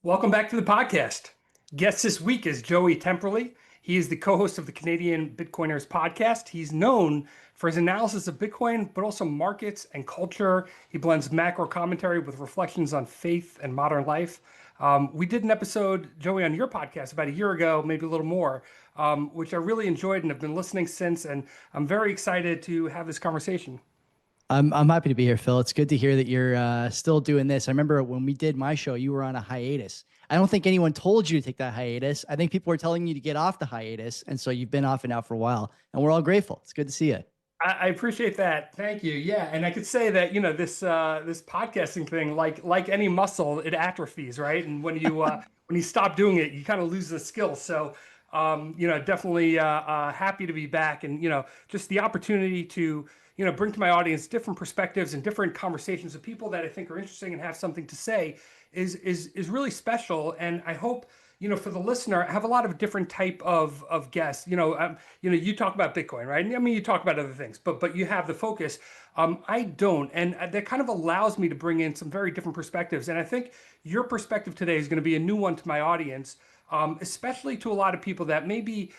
Welcome back to the podcast. Guest this week is Joey Temperley. He is the co-host of the Canadian Bitcoiners podcast. He's known for his analysis of Bitcoin, but also markets and culture. He blends macro commentary with reflections on faith and modern life. We did an episode, Joey, on your podcast about a year ago, maybe a little more, which I really enjoyed and have been listening since. And I'm very excited to have this conversation. I'm happy to be here, Phil. It's good to hear that you're still doing this. I remember when we did my show, you were on a hiatus. I don't think anyone told you to take that hiatus. I think people were telling you to get off the hiatus, and so you've been off and out for a while, and we're all grateful. It's good to see you. I appreciate that. Thank you. Yeah, and I could say that this podcasting thing, like any muscle, it atrophies, right? And when you stop doing it, you kind of lose the skill. So, definitely happy to be back, and just the opportunity to bring to my audience different perspectives and different conversations of people that I think are interesting and have something to say is really special. And I hope for the listener, I have a lot of different type of guests. You talk about Bitcoin, right? I mean, you talk about other things, but you have the focus. I don't, and that kind of allows me to bring in some very different perspectives. And I think your perspective today is going to be a new one to my audience, especially to a lot of people that maybe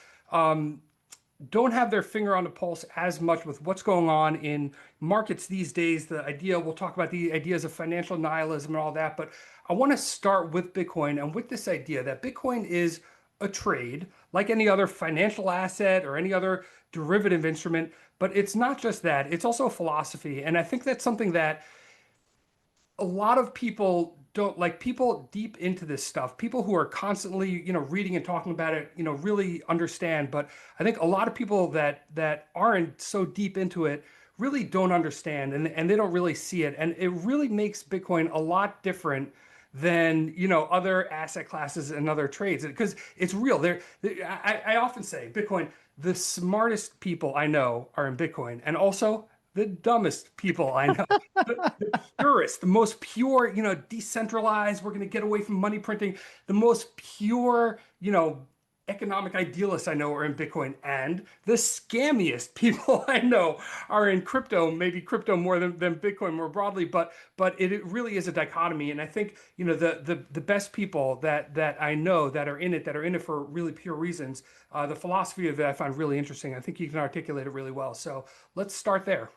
don't have their finger on the pulse as much with what's going on in markets these days. We'll talk about the ideas of financial nihilism and all that, but I want to start with Bitcoin and with this idea that Bitcoin is a trade like any other financial asset or any other derivative instrument, but it's not just that, it's also a philosophy. And I think that's something that a lot of people don't like. People deep into this stuff, people who are constantly reading and talking about it, really understand. But I think a lot of people that aren't so deep into it really don't understand, and they don't really see it, and it really makes Bitcoin a lot different than other asset classes and other trades, because it's real. I often say Bitcoin, the smartest people I know are in Bitcoin, and also the dumbest people I know. The purest, the most pure, decentralized, we're going to get away from money printing. The most pure, economic idealists I know are in Bitcoin. And the scammiest people I know are in crypto, maybe crypto more than Bitcoin more broadly. But it really is a dichotomy. And I think, the best people that I know that are in it for really pure reasons, the philosophy of it I find really interesting. I think you can articulate it really well. So let's start there.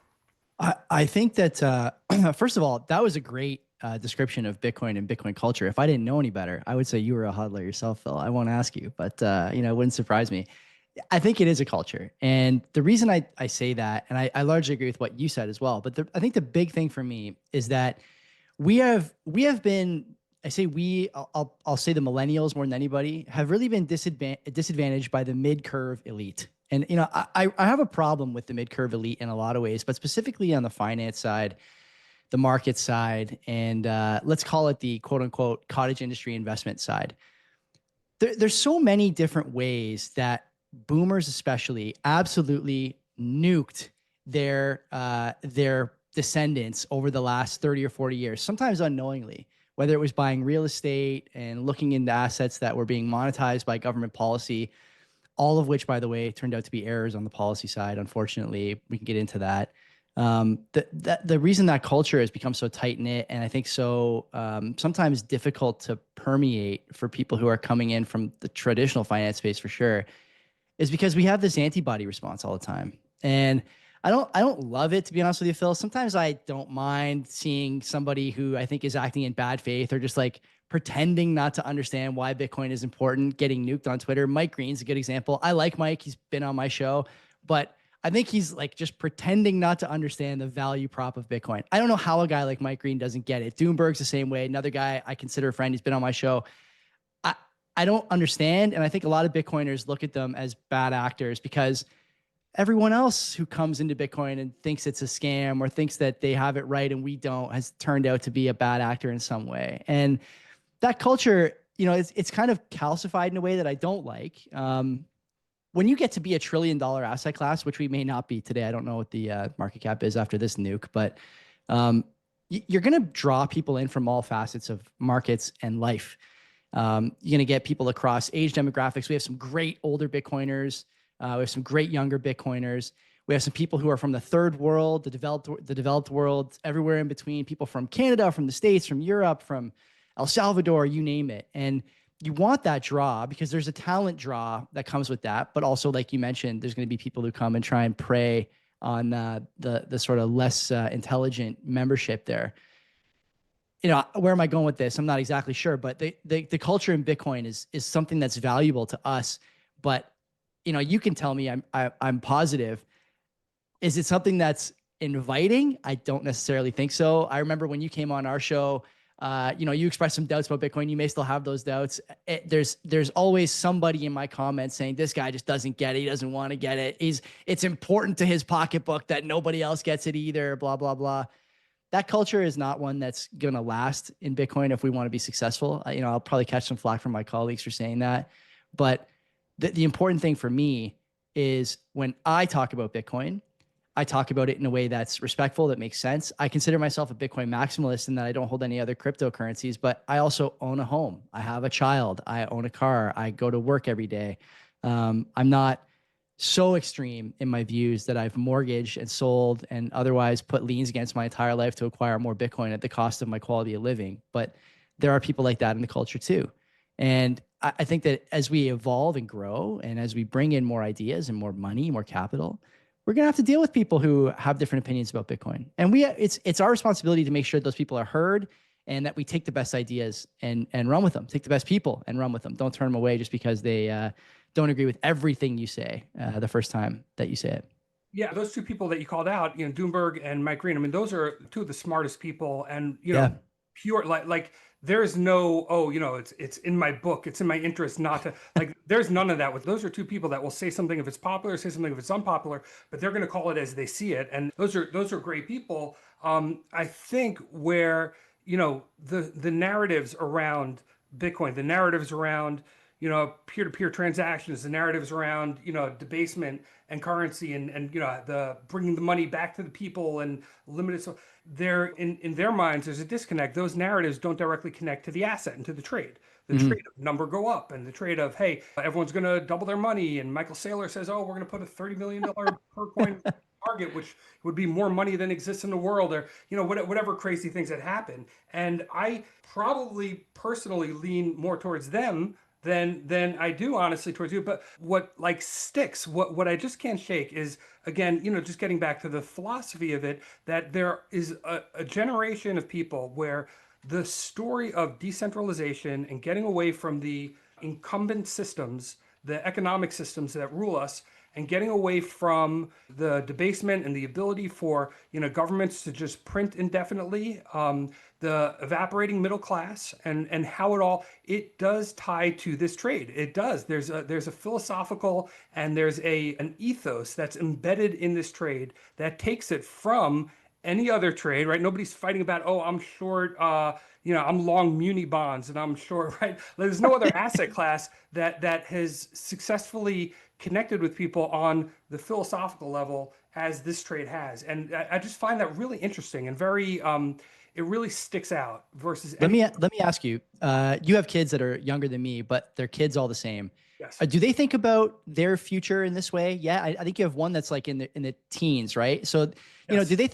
I think that first of all, that was a great description of Bitcoin and Bitcoin culture. If I didn't know any better, I would say you were a hodler yourself, Phil. I won't ask you, but it wouldn't surprise me. I think it is a culture, and the reason I say that, and I largely agree with what you said as well. But I think the big thing for me is that we have been. I say we. I'll say the millennials more than anybody have really been disadvantaged by the mid curve elite. And I have a problem with the mid curve elite in a lot of ways, but specifically on the finance side, the market side, and let's call it the quote unquote cottage industry investment side. There's so many different ways that boomers, especially, absolutely nuked their descendants over the last 30 or 40 years, sometimes unknowingly, whether it was buying real estate and looking into assets that were being monetized by government policy, all of which, by the way, turned out to be errors on the policy side. Unfortunately, we can get into that. The reason that culture has become so tight knit, and I think so sometimes difficult to permeate for people who are coming in from the traditional finance space, for sure, is because we have this antibody response all the time. And I don't love it, to be honest with you, Phil. Sometimes I don't mind seeing somebody who I think is acting in bad faith or just like pretending not to understand why Bitcoin is important, getting nuked on Twitter. Mike Green's a good example. I like Mike. He's been on my show, but I think he's like just pretending not to understand the value prop of Bitcoin. I don't know how a guy like Mike Green doesn't get it. Doomberg's the same way. Another guy I consider a friend. He's been on my show. I, I don't understand. And I think a lot of Bitcoiners look at them as bad actors because everyone else who comes into Bitcoin and thinks it's a scam or thinks that they have it right and we don't has turned out to be a bad actor in some way. And that culture, it's kind of calcified in a way that I don't like. When you get to be $1 trillion asset class, which we may not be today, I don't know what the market cap is after this nuke, but you're going to draw people in from all facets of markets and life. You're going to get people across age demographics. We have some great older Bitcoiners. We have some great younger Bitcoiners. We have some people who are from the third world, the developed world, everywhere in between. People from Canada, from the States, from Europe, from El Salvador, you name it. And you want that draw because there's a talent draw that comes with that. But also, like you mentioned, there's going to be people who come and try and prey on the sort of less intelligent membership there. Where am I going with this? I'm not exactly sure, but the culture in Bitcoin is something that's valuable to us. But you can tell me I'm positive. Is it something that's inviting? I don't necessarily think so. I remember when you came on our show, you expressed some doubts about Bitcoin. You may still have those doubts. There's always somebody in my comments saying this guy just doesn't get it. He doesn't want to get it. It's important to his pocketbook that nobody else gets it either. Blah blah blah. That culture is not one that's going to last in Bitcoin if we want to be successful. I'll probably catch some flack from my colleagues for saying that, but the important thing for me is when I talk about Bitcoin, I talk about it in a way that's respectful, that makes sense. I consider myself a Bitcoin maximalist in that I don't hold any other cryptocurrencies, but I also own a home. I have a child. I own a car. I go to work every day. I'm not so extreme in my views that I've mortgaged and sold and otherwise put liens against my entire life to acquire more Bitcoin at the cost of my quality of living. But there are people like that in the culture too. And I think that as we evolve and grow, and as we bring in more ideas and more money, more capital, we're going to have to deal with people who have different opinions about Bitcoin. And it's our responsibility to make sure those people are heard and that we take the best ideas and run with them, take the best people and run with them. Don't turn them away just because they don't agree with everything you say the first time that you say it. Yeah, those two people that you called out, Doomberg and Mike Green. I mean, those are two of the smartest people, and pure like there's no it's in my book, it's in my interest not to like. There's none of that. With those are two people that will say something if it's popular, say something if it's unpopular, but they're going to call it as they see it, and those are great people. I think where the narratives around Bitcoin, the narratives around peer-to-peer transactions, the narratives around, debasement and currency and the bringing the money back to the people and limited. So there in their minds, there's a disconnect. Those narratives don't directly connect to the asset and to the trade. The trade of number go up and the trade of, hey, everyone's going to double their money. And Michael Saylor says, oh, we're going to put a $30 million per coin target, which would be more money than exists in the world, or whatever crazy things that happen. And I probably personally lean more towards them than I do honestly towards you. But what sticks, what I just can't shake is, again, just getting back to the philosophy of it, that there is a generation of people where the story of decentralization and getting away from the incumbent systems, the economic systems that rule us, and getting away from the debasement and the ability for governments to just print indefinitely, the evaporating middle class, and how it does tie to this trade. It does. There's a philosophical and there's an ethos that's embedded in this trade that takes it from any other trade, right? Nobody's fighting about, oh, I'm short, I'm long muni bonds and I'm short, right? There's no other asset class that has successfully connected with people on the philosophical level as this trade has. And I just find that really interesting and very, it really sticks out versus. Let me ask you, you have kids that are younger than me, but they're kids all the same. Yes. Do they think about their future in this way? Yeah. I think you have one that's like in the teens, right? So, Yes. are they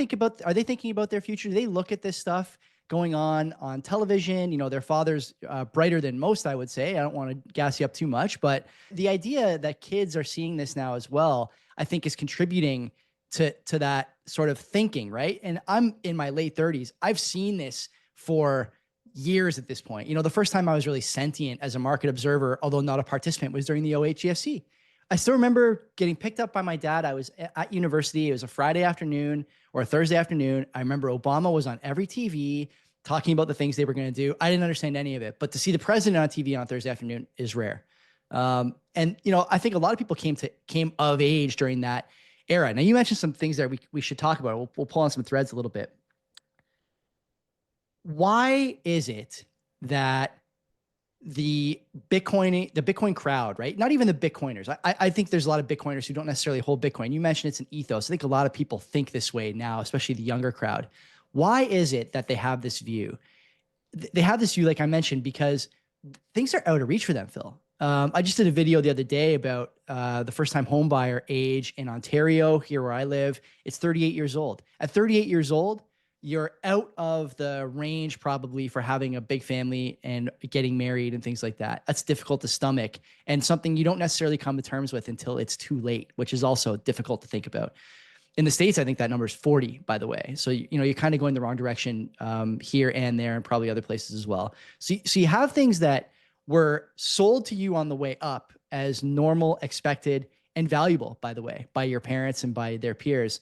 thinking about their future? Do they look at this stuff going on television? Their father's brighter than most, I would say. I don't want to gas you up too much, but the idea that kids are seeing this now as well, I think is contributing to that sort of thinking, right? And I'm in my late 30s. I've seen this for years at this point. The first time I was really sentient as a market observer, although not a participant, was during the 08 GFC. I still remember getting picked up by my dad. I was at university. It was a Friday afternoon or a Thursday afternoon. I remember Obama was on every TV talking about the things they were going to do. I didn't understand any of it, but to see the president on TV on Thursday afternoon is rare. And I think a lot of people came of age during that era. Now you mentioned some things there we should talk about. We'll pull on some threads a little bit. Why is it that the Bitcoin crowd, right? Not even the Bitcoiners. I think there's a lot of Bitcoiners who don't necessarily hold Bitcoin. You mentioned it's an ethos. I think a lot of people think this way now, especially the younger crowd. Why is it that they have this view? They have this view, like I mentioned, because things are out of reach for them, Phil. I just did a video the other day about the first-time homebuyer age in Ontario, here where I live. It's 38 years old. At 38 years old, you're out of the range probably for having a big family and getting married and things like that. That's difficult to stomach and something you don't necessarily come to terms with until it's too late, which is also difficult to think about. In the States, I think that number is 40, by the way. So, you're kind of going the wrong direction here and there and probably other places as well. So you have things that were sold to you on the way up as normal, expected, and valuable, by the way, by your parents and by their peers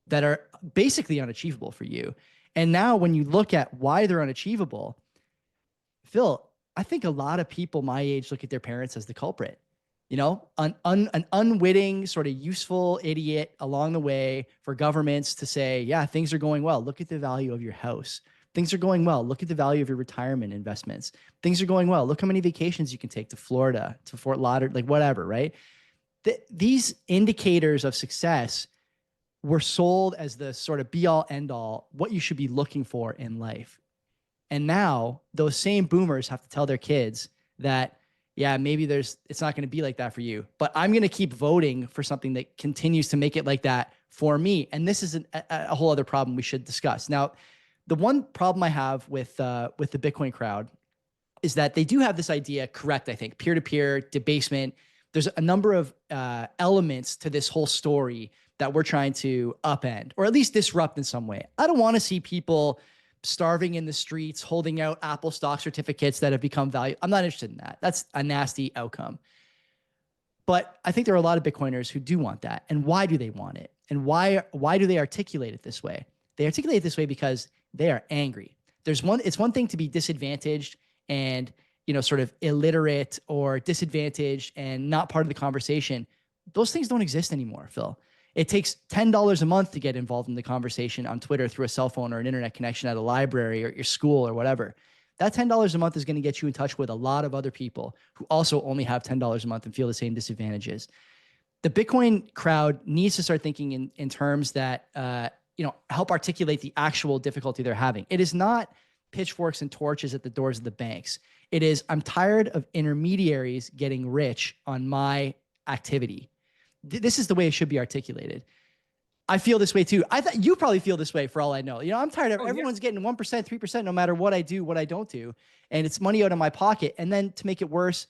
that are basically unachievable for you. And now when you look at why they're unachievable, Phil, I think a lot of people my age look at their parents as the culprit. An unwitting sort of useful idiot along the way for governments to say, yeah, things are going well. Look at the value of your house. Things are going well. Look at the value of your retirement investments. Things are going well. Look how many vacations you can take to Florida, to Fort Lauderdale, like whatever, right? These indicators of success were sold as the sort of be all end all, what you should be looking for in life. And now those same boomers have to tell their kids that, yeah, maybe it's not going to be like that for you, but I'm going to keep voting for something that continues to make it like that for me. And this is a whole other problem we should discuss. Now, the one problem I have with the Bitcoin crowd is that they do have this idea, correct, I think, peer-to-peer, debasement. There's a number of elements to this whole story that we're trying to upend or at least disrupt in some way. I don't want to see people starving in the streets, holding out Apple stock certificates that have become valuable. I'm not interested in that. That's a nasty outcome. But I think there are a lot of Bitcoiners who do want that. And why do they want it? And why do they articulate it this way? They articulate it this way because they are angry. It's one thing to be disadvantaged and, sort of illiterate or disadvantaged and not part of the conversation. Those things don't exist anymore, Phil. It takes $10 a month to get involved in the conversation on Twitter through a cell phone or an internet connection at a library or your school or whatever. That $10 a month is going to get you in touch with a lot of other people who also only have $10 a month and feel the same disadvantages. The Bitcoin crowd needs to start thinking in terms that, help articulate the actual difficulty they're having. It is not pitchforks and torches at the doors of the banks. It is, I'm tired of intermediaries getting rich on my activity. This is the way it should be articulated. I feel this way too. I thought you probably feel this way for all I know. I'm tired of everyone's getting 1%, 3%, no matter what I do, what I don't do. And it's money out of my pocket. And then to make it worse,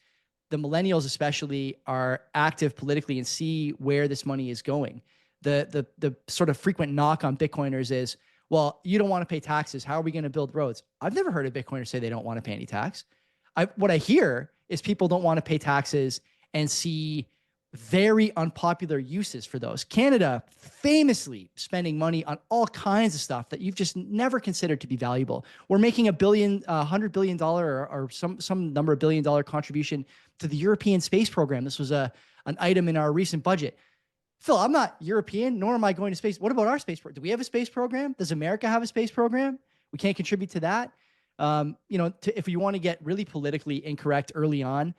the millennials especially are active politically and see where this money is going. The sort of frequent knock on Bitcoiners is, well, you don't want to pay taxes. How are we going to build roads? I've never heard a Bitcoiner say they don't want to pay any tax. What I hear is people don't want to pay taxes and see very unpopular uses for those. Canada famously spending money on all kinds of stuff that you've just never considered to be valuable. We're making $100 billion or some number of $1 billion contribution to the European space program. This was an item in our recent budget. Phil, I'm not European, nor am I going to space. What about our space program? Do we have a space program? Does America have a space program? We can't contribute to that. If you want to get really politically incorrect early on,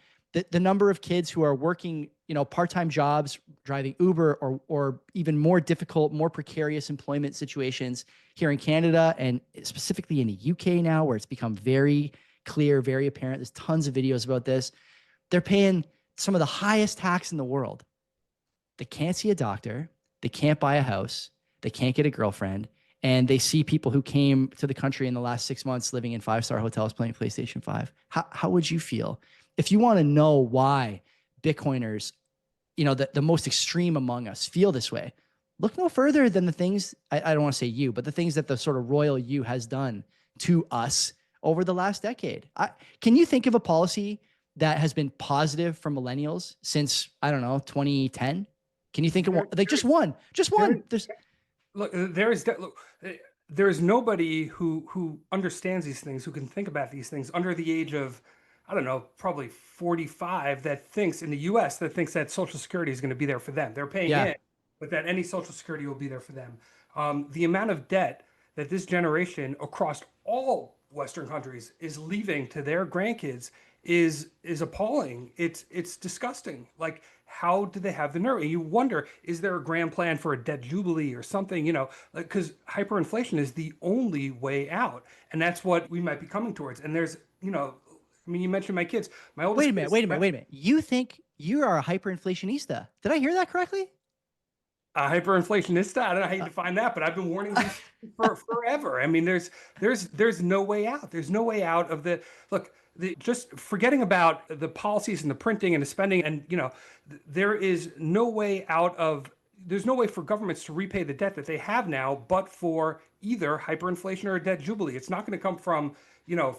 the number of kids who are working, part-time jobs, driving Uber or even more difficult, more precarious employment situations here in Canada and specifically in the UK now, where it's become very clear, very apparent. There's tons of videos about this. They're paying some of the highest tax in the world. They can't see a doctor. They can't buy a house. They can't get a girlfriend. And they see people who came to the country in the last 6 months living in 5-star hotels playing PlayStation 5. How would you feel? If you want to know why Bitcoiners, the most extreme among us feel this way, look no further than the things, I don't want to say you, but the things that the sort of royal you has done to us over the last decade. Can you think of a policy that has been positive for millennials since, 2010? Can you think of one? Like just one? There is nobody who understands these things, who can think about these things under the age of, probably 45 that thinks in the US that thinks that Social Security is going to be there for them. They're paying in, but that any Social Security will be there for them. The amount of debt that this generation across all Western countries is leaving to their grandkids is appalling. It's disgusting. Like, how do they have the nerve? And you wonder, is there a grand plan for a debt jubilee or something? Because hyperinflation is the only way out, and that's what we might be coming towards. And there's, you mentioned my kids. My oldest. Wait a minute. You think you are a hyperinflationista? Did I hear that correctly? A hyperinflationista. I don't know how you define that, but I've been warning these for forever. I mean, there's no way out. There's no way out of the look. Just forgetting about the policies and the printing and the spending, and there is no way out of. There's no way for governments to repay the debt that they have now, but for either hyperinflation or a debt jubilee. It's not going to come from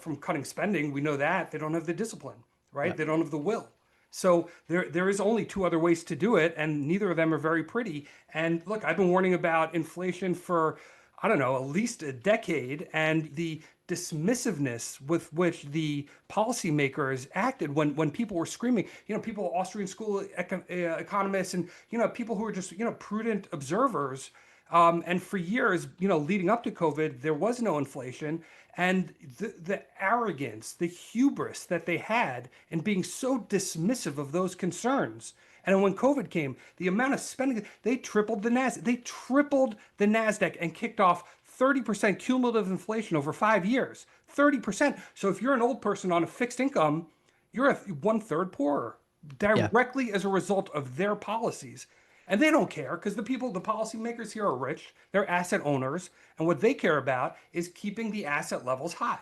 from cutting spending. We know that they don't have the discipline, right? Yep. They don't have the will. So there is only two other ways to do it, and neither of them are very pretty. And look, I've been warning about inflation for, I don't know, at least a decade, and the dismissiveness with which the policymakers acted when people were screaming, people, Austrian school economists, and people who were just prudent observers. And for years, leading up to COVID, there was no inflation. And the arrogance, the hubris that they had in being so dismissive of those concerns. And when COVID came, the amount of spending, they tripled the NASDAQ. They tripled the NASDAQ and kicked off 30% cumulative inflation over 5 years. 30%. So if you're an old person on a fixed income, you're one-third poorer directly as a result of their policies. And they don't care because the policymakers here are rich, they're asset owners, and what they care about is keeping the asset levels high.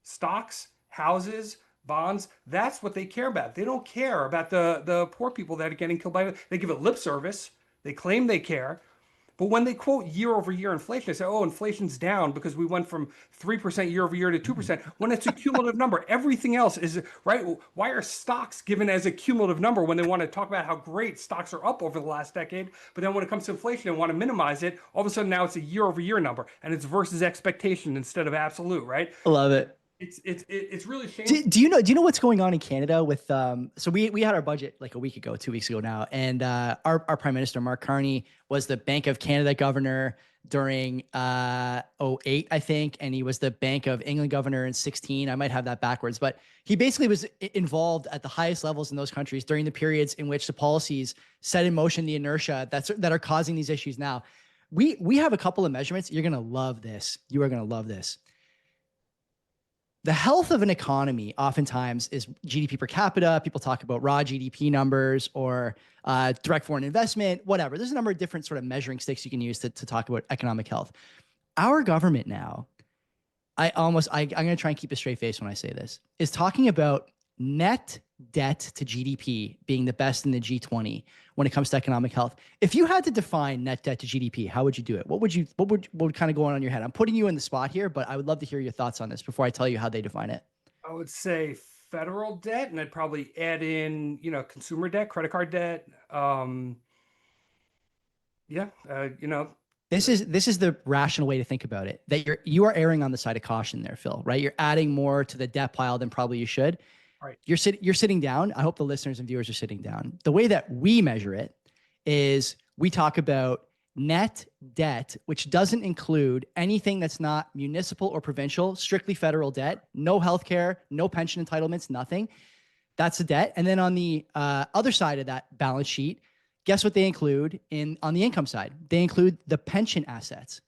Stocks, houses, bonds, that's what they care about. They don't care about the poor people that are getting killed by it. They give it lip service, they claim they care. But when they quote year over year inflation, they say, oh, inflation's down because we went from 3% year over year to 2%. When it's a cumulative number, everything else is right. Why are stocks given as a cumulative number when they want to talk about how great stocks are up over the last decade? But then when it comes to inflation and want to minimize it, all of a sudden now it's a year over year number and it's versus expectation instead of absolute, right? I love it. It's really shameful. Do you know what's going on in Canada with so we had our budget like a week ago, 2 weeks ago now, and our Prime Minister Mark Carney was the Bank of Canada governor during 08, I think, and he was the Bank of England governor in 16. I might have that backwards, but he basically was involved at the highest levels in those countries during the periods in which the policies set in motion the inertia that are causing these issues now. We have a couple of measurements. You're gonna love this. You are gonna love this. The health of an economy oftentimes is GDP per capita. People talk about raw GDP numbers or direct foreign investment, whatever. There's a number of different sort of measuring sticks you can use to talk about economic health. Our government now, I'm going to try and keep a straight face when I say this, is talking about net debt to GDP being the best in the G20 when it comes to economic health. If you had to define net debt to GDP, how would you do it? What would kind of go on in your head? I'm putting you in the spot here, but I would love to hear your thoughts on this before I tell you how they define it. I would say federal debt, and I'd probably add in, consumer debt, credit card debt. This is the rational way to think about it. That you are erring on the side of caution there, Phil. Right? You're adding more to the debt pile than probably you should. Right. You're sitting down. I hope the listeners and viewers are sitting down. The way that we measure it is we talk about net debt, which doesn't include anything that's not municipal or provincial, strictly federal debt, no healthcare, no pension entitlements, nothing. That's the debt. And then on the other side of that balance sheet, guess what they include on the income side? They include the pension assets.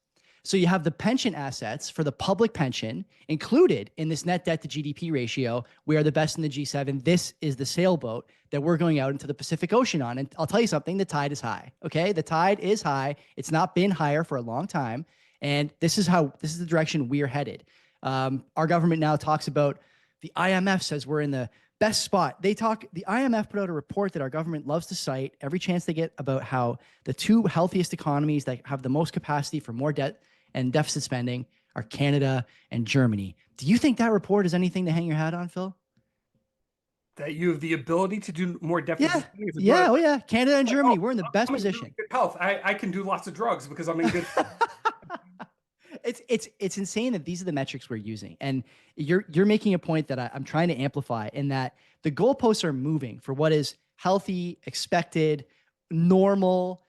So you have the pension assets for the public pension included in this net debt to GDP ratio. We are the best in the G7. This is the sailboat that we're going out into the Pacific Ocean on. And I'll tell you something, the tide is high. Okay. The tide is high. It's not been higher for a long time. And this is the direction we are headed. Our government now talks about, the IMF says we're in the best spot. The IMF put out a report that our government loves to cite every chance they get about how the two healthiest economies that have the most capacity for more debt and deficit spending are Canada and Germany. Do you think that report is anything to hang your hat on, Phil? That you have the ability to do more deficit spending? Yeah. Oh yeah. Canada and Germany, we're in the best position. Good health. I can do lots of drugs because I'm in good health. It's insane that these are the metrics we're using. And you're making a point that I'm trying to amplify, in that the goalposts are moving for what is healthy, expected, normal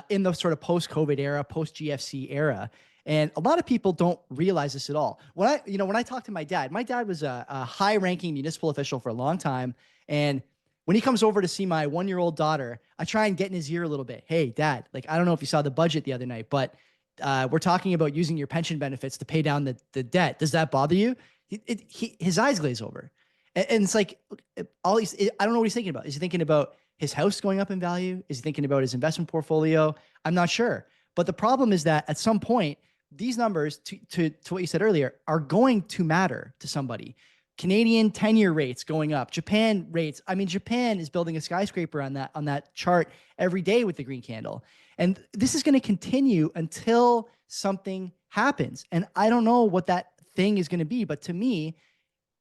in the sort of post-COVID era, post-GFC era. And a lot of people don't realize this at all. When I talk to my dad was a high-ranking municipal official for a long time. And when he comes over to see my 1-year-old daughter, I try and get in his ear a little bit. Hey, Dad, I don't know if you saw the budget the other night, but we're talking about using your pension benefits to pay down the debt. Does that bother you? His eyes glaze over. And it's like, I don't know what he's thinking about. Is he thinking about his house going up in value? Is he thinking about his investment portfolio? I'm not sure. But the problem is that at some point, these numbers, to what you said earlier, are going to matter to somebody. Canadian 10-year rates going up, Japan rates. I mean, Japan is building a skyscraper on that chart every day with the green candle. And this is going to continue until something happens. And I don't know what that thing is going to be, but to me,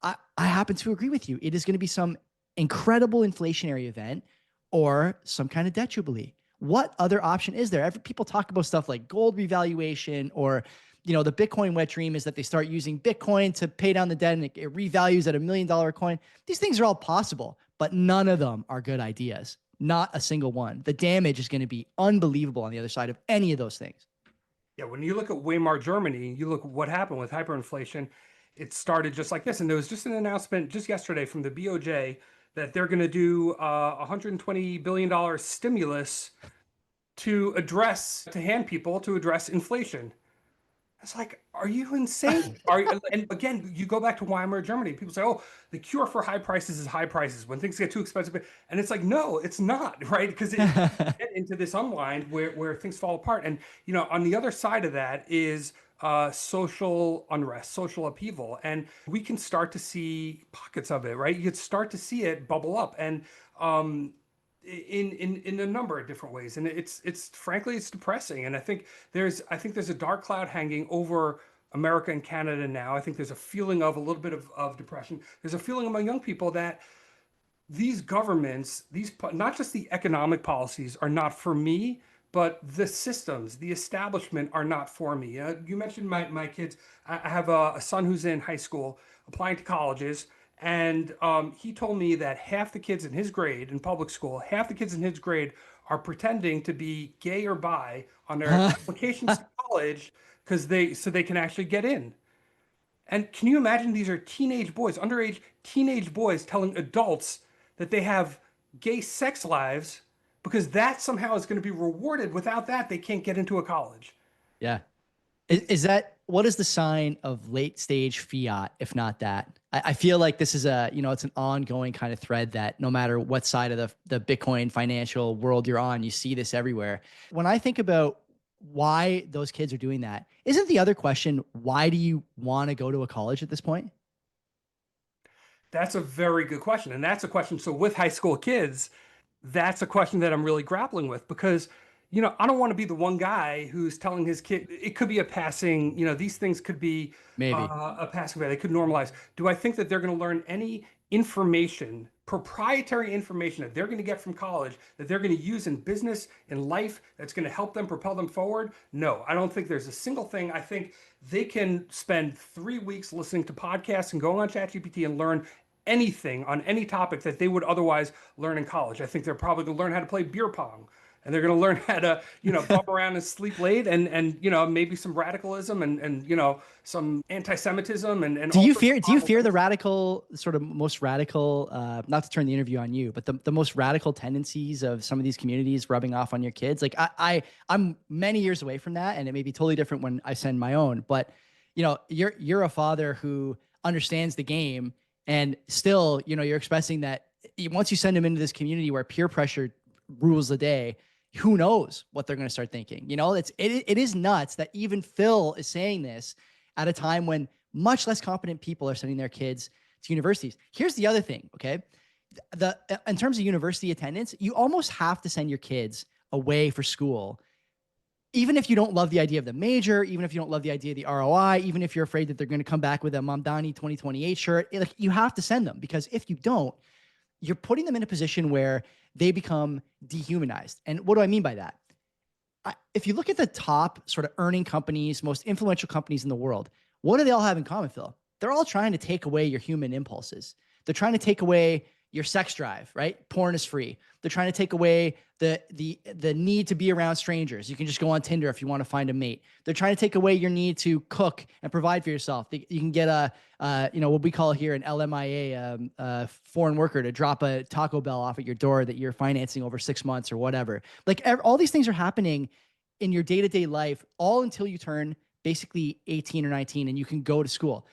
I happen to agree with you. It is going to be some incredible inflationary event or some kind of debt jubilee. What other option is there? People talk about stuff like gold revaluation, or, the Bitcoin wet dream is that they start using Bitcoin to pay down the debt and it revalues at $1 million coin. These things are all possible, but none of them are good ideas. Not a single one. The damage is going to be unbelievable on the other side of any of those things. Yeah, when you look at Weimar Germany, you look at what happened with hyperinflation. It started just like this, and there was just an announcement just yesterday from the BOJ that they're going to do $120 billion stimulus to hand people to address inflation. It's like, are you insane? And again, you go back to Weimar Germany. People say, "Oh, the cure for high prices is high prices. When things get too expensive," and it's like, no, it's not, right? Because it get into this unwind where things fall apart. And on the other side of that is social unrest, social upheaval, and we can start to see pockets of it, right? You can start to see it bubble up, and in a number of different ways, and it's frankly it's depressing. And I think there's a dark cloud hanging over America and Canada now. I think there's a feeling of a little bit of depression. There's a feeling among young people that these governments, not just the economic policies are not for me, but the systems, the establishment are not for me. You mentioned my kids. I have a son who's in high school applying to colleges. And he told me that half the kids in his grade in public school, half the kids in his grade are pretending to be gay or bi on their applications to college so they can actually get in. And can you imagine, these are teenage boys, underage teenage boys, telling adults that they have gay sex lives because that somehow is going to be rewarded. Without that, they can't get into a college. Yeah. What is the sign of late stage fiat, if not that? I feel like this is it's an ongoing kind of thread that no matter what side of the Bitcoin financial world you're on, you see this everywhere. When I think about why those kids are doing that, isn't the other question, why do you want to go to a college at this point? That's a very good question. And that's a question. So with high school kids, that's a question that I'm really grappling with, because I don't want to be the one guy who's telling his kid it could be a passing, these things could be Maybe. A passing way. They could normalize. Do I think that they're going to learn any information, proprietary information that they're going to get from college that they're going to use in business, in life, that's going to help them propel them forward? No, I don't think there's a single thing. I think they can spend 3 weeks listening to podcasts and going on ChatGPT and learn anything on any topic that they would otherwise learn in college. I think they're probably going to learn how to play beer pong. And they're going to learn how to, bum around and sleep late, and maybe some radicalism and some anti-Semitism and. Do you fear the radical, sort of most radical, not to turn the interview on you, but the most radical tendencies of some of these communities rubbing off on your kids? Like I'm many years away from that, and it may be totally different when I send my own. But you're a father who understands the game, and still you're expressing that once you send them into this community where peer pressure rules the day, who knows what they're going to start thinking. It is nuts that even Phil is saying this at a time when much less competent people are sending their kids to universities. Here's the other thing, okay? In terms of university attendance, you almost have to send your kids away for school, even if you don't love the idea of the major, even if you don't love the idea of the ROI, even if you're afraid that they're going to come back with a Mamdani 2028 shirt. You have to send them, because if you don't, you're putting them in a position where they become dehumanized. And what do I mean by that? If you look at the top sort of earning companies, most influential companies in the world, what do they all have in common, Phil? They're all trying to take away your human impulses. They're trying to take away your sex drive, right? Porn is free. They're trying to take away the need to be around strangers. You can just go on Tinder if you want to find a mate. They're trying to take away your need to cook and provide for yourself. You can get what we call here an LMIA, foreign worker, to drop a Taco Bell off at your door that you're financing over 6 months or whatever. Like all these things are happening in your day-to-day life, all until you turn basically 18 or 19 and you can go to school.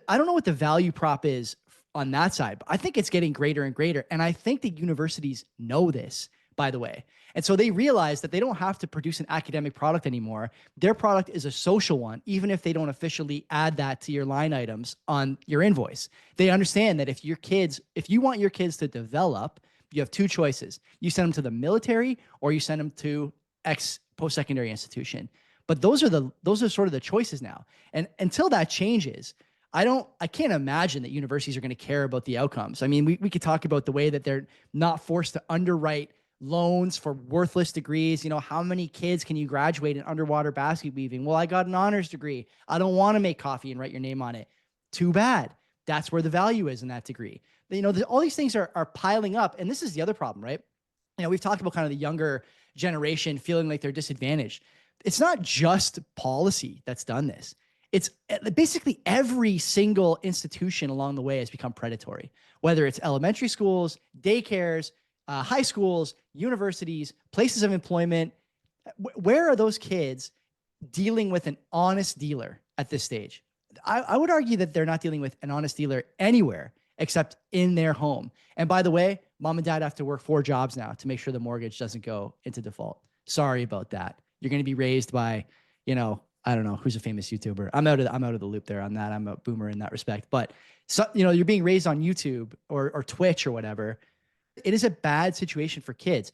I don't know what the value prop is on that side. But I think it's getting greater and greater. And I think the universities know this, by the way. And so they realize that they don't have to produce an academic product anymore. Their product is a social one, even if they don't officially add that to your line items on your invoice. They understand that if you want your kids to develop, you have two choices. You send them to the military or you send them to X post-secondary institution. But those are sort of the choices now. And until that changes, I can't imagine that universities are going to care about the outcomes. I mean, we could talk about the way that they're not forced to underwrite loans for worthless degrees. You know, how many kids can you graduate in underwater basket weaving? Well, I got an honors degree. I don't want to make coffee and write your name on it. Too bad. That's where the value is in that degree. You know, all these things are piling up. And this is the other problem, right? You know, we've talked about kind of the younger generation feeling like they're disadvantaged. It's not just policy that's done this. It's basically every single institution along the way has become predatory, whether it's elementary schools, daycares, high schools, universities, places of employment. Where are those kids dealing with an honest dealer at this stage? I would argue that they're not dealing with an honest dealer anywhere except in their home. And by the way, mom and dad have to work 4 jobs now to make sure the mortgage doesn't go into default. Sorry about that. You're going to be raised by, you know, I don't know who's a famous YouTuber. I'm out of the loop there on that. I'm a boomer in that respect. But so, you know, you're being raised on YouTube or Twitch or whatever. It is a bad situation for kids.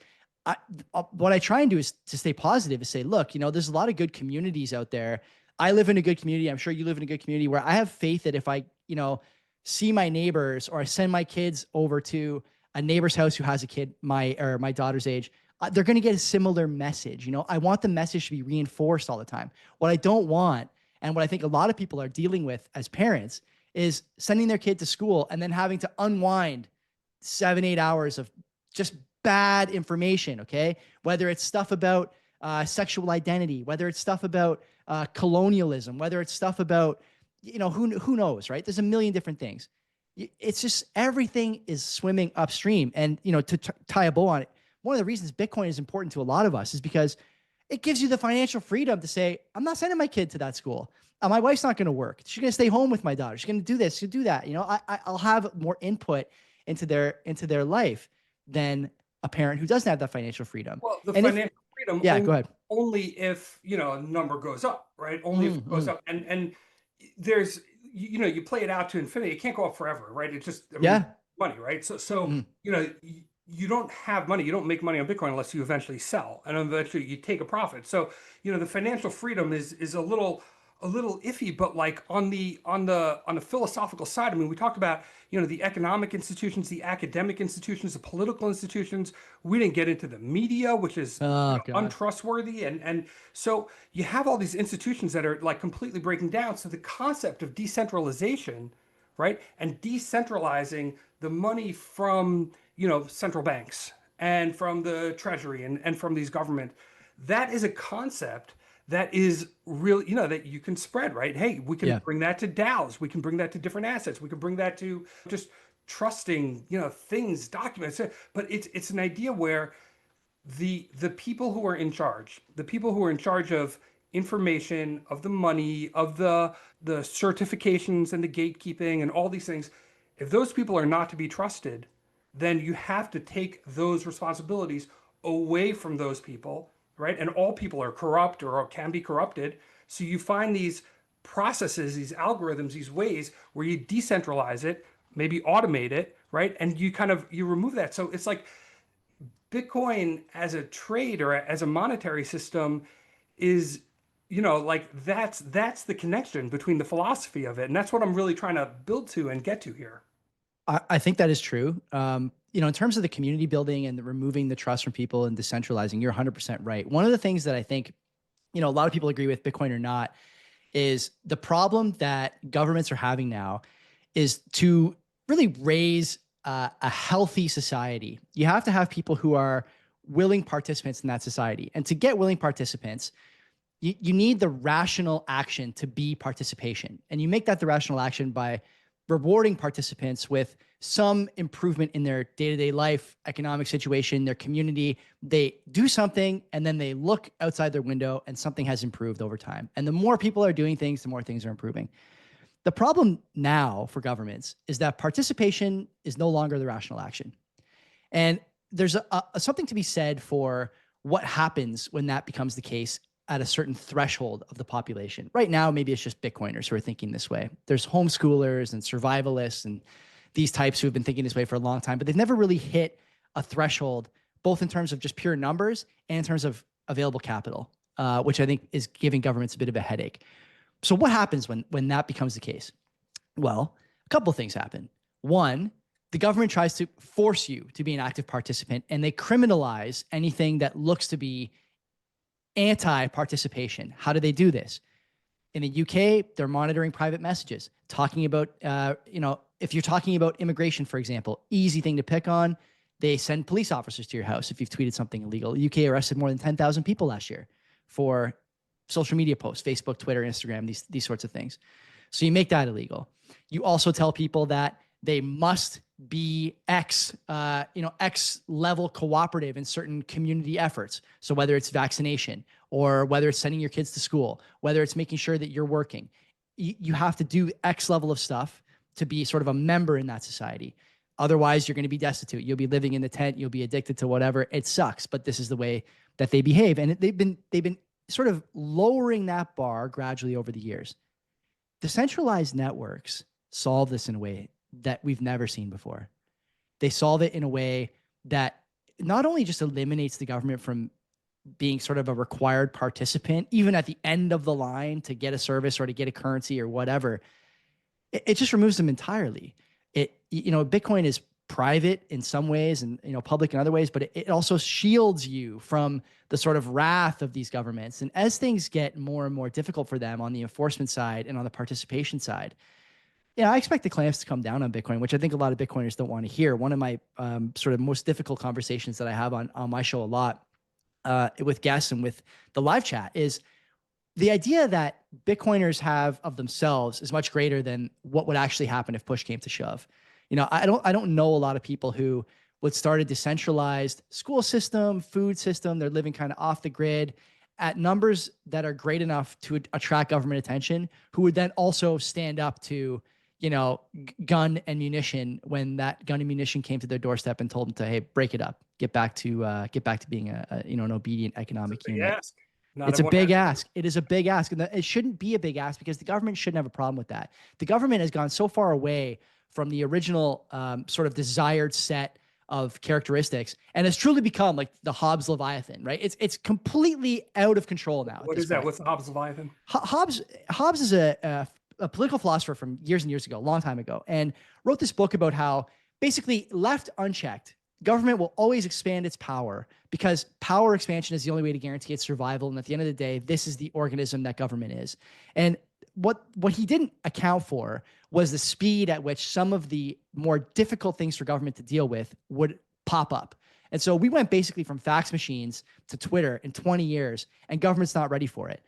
What I try and do is to stay positive, is say, look, you know, there's a lot of good communities out there. I live in a good community. I'm sure you live in a good community where I have faith that if I, you know, see my neighbors or I send my kids over to a neighbor's house who has a kid my daughter's age, they're going to get a similar message. You know, I want the message to be reinforced all the time. What I don't want, and what I think a lot of people are dealing with as parents, is sending their kid to school and then having to unwind 7-8 hours of just bad information. Okay. Whether it's stuff about sexual identity, whether it's stuff about colonialism, whether it's stuff about, you know, who knows, right? There's a million different things. It's just, everything is swimming upstream. And, you know, to tie a bow on it, one of the reasons Bitcoin is important to a lot of us is because it gives you the financial freedom to say, I'm not sending my kid to that school. My wife's not going to work. She's going to stay home with my daughter. She's going to do this, she'll do that. You know, I'll have more input into their life than a parent who doesn't have that financial freedom. Well, the financial freedom, yeah, go ahead. Only if, you know, a number goes up, right? Only if it goes up. And there's, you know, you play it out to infinity. It can't go up forever, right? It just, I mean, money, right? So you know, you don't have money. You don't make money on Bitcoin unless you eventually sell, and eventually you take a profit. So, you know, the financial freedom is a little iffy. But like on the philosophical side, I mean, we talked about, you know, the economic institutions, the academic institutions, the political institutions. We didn't get into the media, which is untrustworthy, and so you have all these institutions that are like completely breaking down. So the concept of decentralization, right, and decentralizing the money from, you know, central banks and from the treasury and from these government, that is a concept that is really, you know, that you can spread, right? Hey, we can bring that to DAOs. We can bring that to different assets. We can bring that to just trusting, you know, things, documents. But it's an idea where the people who are in charge, the people who are in charge of information, of the money, of the certifications and the gatekeeping and all these things, if those people are not to be trusted, then you have to take those responsibilities away from those people, right? And all people are corrupt or can be corrupted. So you find these processes, these algorithms, these ways where you decentralize it, maybe automate it, right? And you remove that. So it's like Bitcoin as a trade or as a monetary system is, you know, like that's the connection between the philosophy of it. And that's what I'm really trying to build to and get to here. I think that is true. You know, in terms of the community building and removing the trust from people and decentralizing, you're 100% right. One of the things that I think, you know, a lot of people agree with, Bitcoin or not, is the problem that governments are having now is to really raise a healthy society. You have to have people who are willing participants in that society. And to get willing participants, you need the rational action to be participation. And you make that the rational action by rewarding participants with some improvement in their day-to-day life, economic situation, their community. They do something and then they look outside their window and something has improved over time. And the more people are doing things, the more things are improving. The problem now for governments is that participation is no longer the rational action. And there's something to be said for what happens when that becomes the case at a certain threshold of the population. Right now, maybe it's just Bitcoiners who are thinking this way. There's homeschoolers and survivalists and these types who have been thinking this way for a long time, but they've never really hit a threshold, both in terms of just pure numbers and in terms of available capital, which I think is giving governments a bit of a headache. So what happens when that becomes the case? Well, a couple of things happen. One, the government tries to force you to be an active participant, and they criminalize anything that looks to be anti-participation. How do they do this? In the UK, they're monitoring private messages, talking about, if you're talking about immigration, for example, easy thing to pick on. They send police officers to your house if you've tweeted something illegal. The UK arrested more than 10,000 people last year for social media posts, Facebook, Twitter, Instagram, these sorts of things. So you make that illegal. You also tell people that they must be X level cooperative in certain community efforts. So whether it's vaccination or whether it's sending your kids to school, whether it's making sure that you're working, you have to do X level of stuff to be sort of a member in that society. Otherwise, you're going to be destitute. You'll be living in the tent. You'll be addicted to whatever. It sucks, but this is the way that they behave. And they've been sort of lowering that bar gradually over the years. Decentralized networks solve this in a way that we've never seen before. They solve it in a way that not only just eliminates the government from being sort of a required participant, even at the end of the line to get a service or to get a currency or whatever, it just removes them entirely. Bitcoin is private in some ways and public in other ways, but it also shields you from the sort of wrath of these governments. And as things get more and more difficult for them on the enforcement side and on the participation side, I expect the clamps to come down on Bitcoin, which I think a lot of Bitcoiners don't want to hear. One of my sort of most difficult conversations that I have on my show a lot with guests and with the live chat is the idea that Bitcoiners have of themselves is much greater than what would actually happen if push came to shove. I don't know a lot of people who would start a decentralized school system, food system. They're living kind of off the grid at numbers that are great enough to attract government attention, who would then also stand up to, gun and munition when that gun and munition came to their doorstep and told them to, hey, break it up, get back to being an obedient economic unit. Ask. It's a big ask. It is a big ask. And it shouldn't be a big ask because the government shouldn't have a problem with that. The government has gone so far away from the original sort of desired set of characteristics and has truly become like the Hobbes Leviathan, right? It's completely out of control now. What is that? What's the Hobbes Leviathan? Hobbes is a political philosopher from years and years ago, a long time ago, and wrote this book about how basically left unchecked, government will always expand its power because power expansion is the only way to guarantee its survival. And at the end of the day, this is the organism that government is. And what he didn't account for was the speed at which some of the more difficult things for government to deal with would pop up. And so we went basically from fax machines to Twitter in 20 years, and government's not ready for it.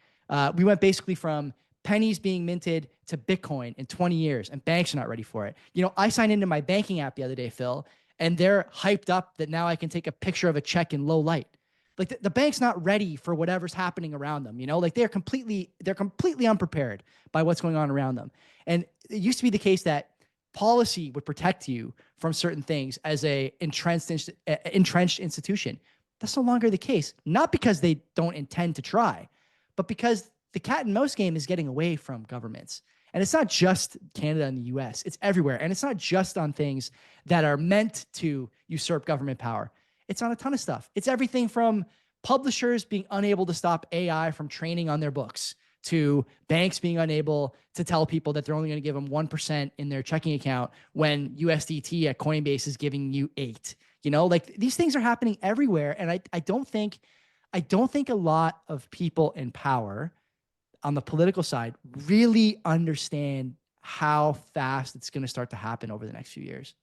We went basically from pennies being minted to Bitcoin in 20 years, and banks are not ready for it. I signed into my banking app the other day, Phil, and they're hyped up that now I can take a picture of a check in low light. Like the bank's not ready for whatever's happening around them, like they're completely unprepared by what's going on around them. And it used to be the case that policy would protect you from certain things as a entrenched institution. That's no longer the case, not because they don't intend to try, but because the cat and mouse game is getting away from governments. And it's not just Canada and the US, it's everywhere. And it's not just on things that are meant to usurp government power. It's on a ton of stuff. It's everything from publishers being unable to stop AI from training on their books to banks being unable to tell people that they're only going to give them 1% in their checking account when USDT at Coinbase is giving you 8. Like these things are happening everywhere. And I don't think a lot of people in power on the political side really understand how fast it's going to start to happen over the next few years.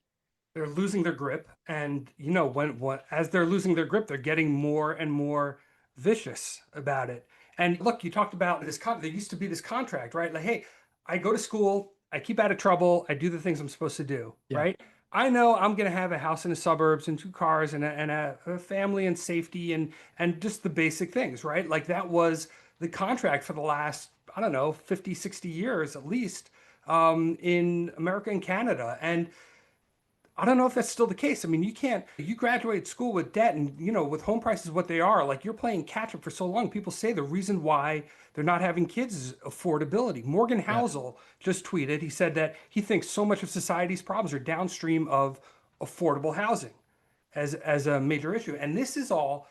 They're losing their grip, and as they're losing their grip, they're getting more and more vicious about it. And look, you talked about this. There used to be this contract, right? Like, hey, I go to school, I keep out of trouble, I do the things I'm supposed to do, right? I know I'm going to have a house in the suburbs and 2 cars and a family and safety and just the basic things, right? Like that was the contract for the last, 50, 60 years at least. in America and Canada. And I don't know if that's still the case. I mean, you graduate school with debt and, with home prices what they are, like you're playing catch up for so long. People say the reason why they're not having kids is affordability. Morgan Yeah. Housel just tweeted, he said that he thinks so much of society's problems are downstream of affordable housing as a major issue. And this is all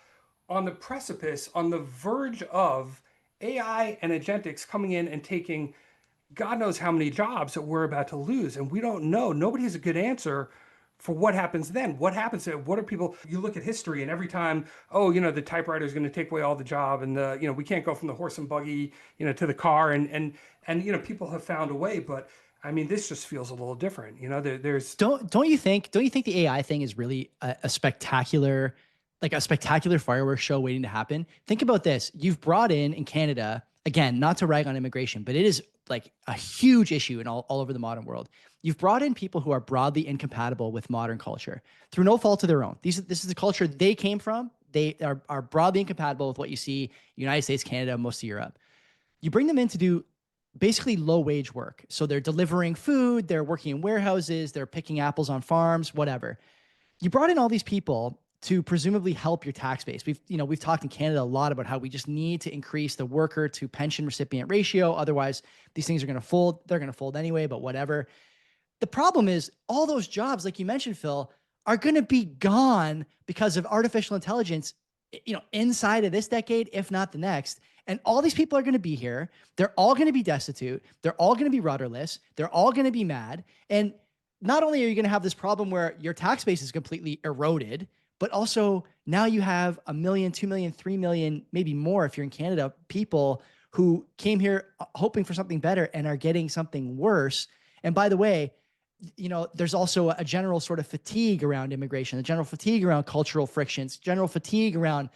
on the precipice, on the verge of AI and agentics coming in and taking God knows how many jobs that we're about to lose. And we don't know. Nobody has a good answer for what happens then. What happens? What are people? You look at history, and every time, oh, the typewriter is going to take away all the job, and we can't go from the horse and buggy, to the car, and people have found a way. But I mean, this just feels a little different. There's Don't you think the AI thing is really a spectacular, like a spectacular fireworks show waiting to happen? Think about this. You've brought in Canada, again, not to rag on immigration, but it is like a huge issue in all over the modern world. You've brought in people who are broadly incompatible with modern culture through no fault of their own. This is the culture they came from. They are broadly incompatible with what you see United States, Canada, most of Europe. You bring them in to do basically low wage work. So they're delivering food, they're working in warehouses, they're picking apples on farms, whatever. You brought in all these people to presumably help your tax base. We've talked in Canada a lot about how we just need to increase the worker to pension recipient ratio. Otherwise, these things are going to fold. They're going to fold anyway, but whatever. The problem is all those jobs, like you mentioned, Phil, are going to be gone because of artificial intelligence, inside of this decade, if not the next. And all these people are going to be here. They're all going to be destitute. They're all going to be rudderless. They're all going to be mad. And not only are you going to have this problem where your tax base is completely eroded, but also now you have 1 million, 2 million, 3 million, maybe more if you're in Canada, people who came here hoping for something better and are getting something worse. And by the way, there's also a general sort of fatigue around immigration, a general fatigue around cultural frictions, general fatigue around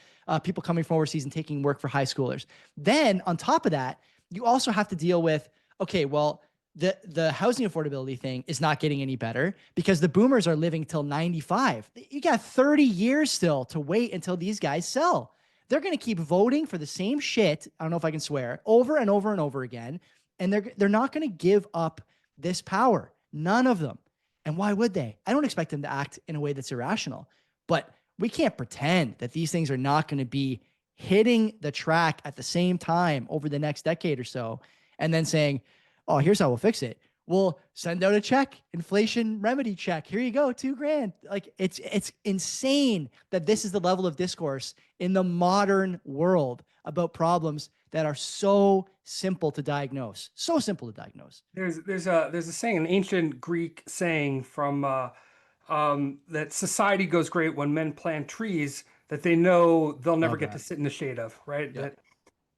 people coming from overseas and taking work for high schoolers. Then on top of that, you also have to deal with, okay, well, the housing affordability thing is not getting any better because the boomers are living till 95. You got 30 years still to wait until these guys sell. They're going to keep voting for the same shit. I don't know if I can swear, over and over and over again. And they're not going to give up this power. None of them. And why would they? I don't expect them to act in a way that's irrational, but we can't pretend that these things are not going to be hitting the track at the same time over the next decade or so. And then saying, oh, here's how we'll fix it. We'll send out a check, inflation remedy check. Here you go, $2,000. Like it's insane that this is the level of discourse in the modern world about problems that are so simple to diagnose. So simple to diagnose. There's a saying, an ancient Greek saying from that society goes great when men plant trees that they know they'll never get to sit in the shade of, right? Yeah.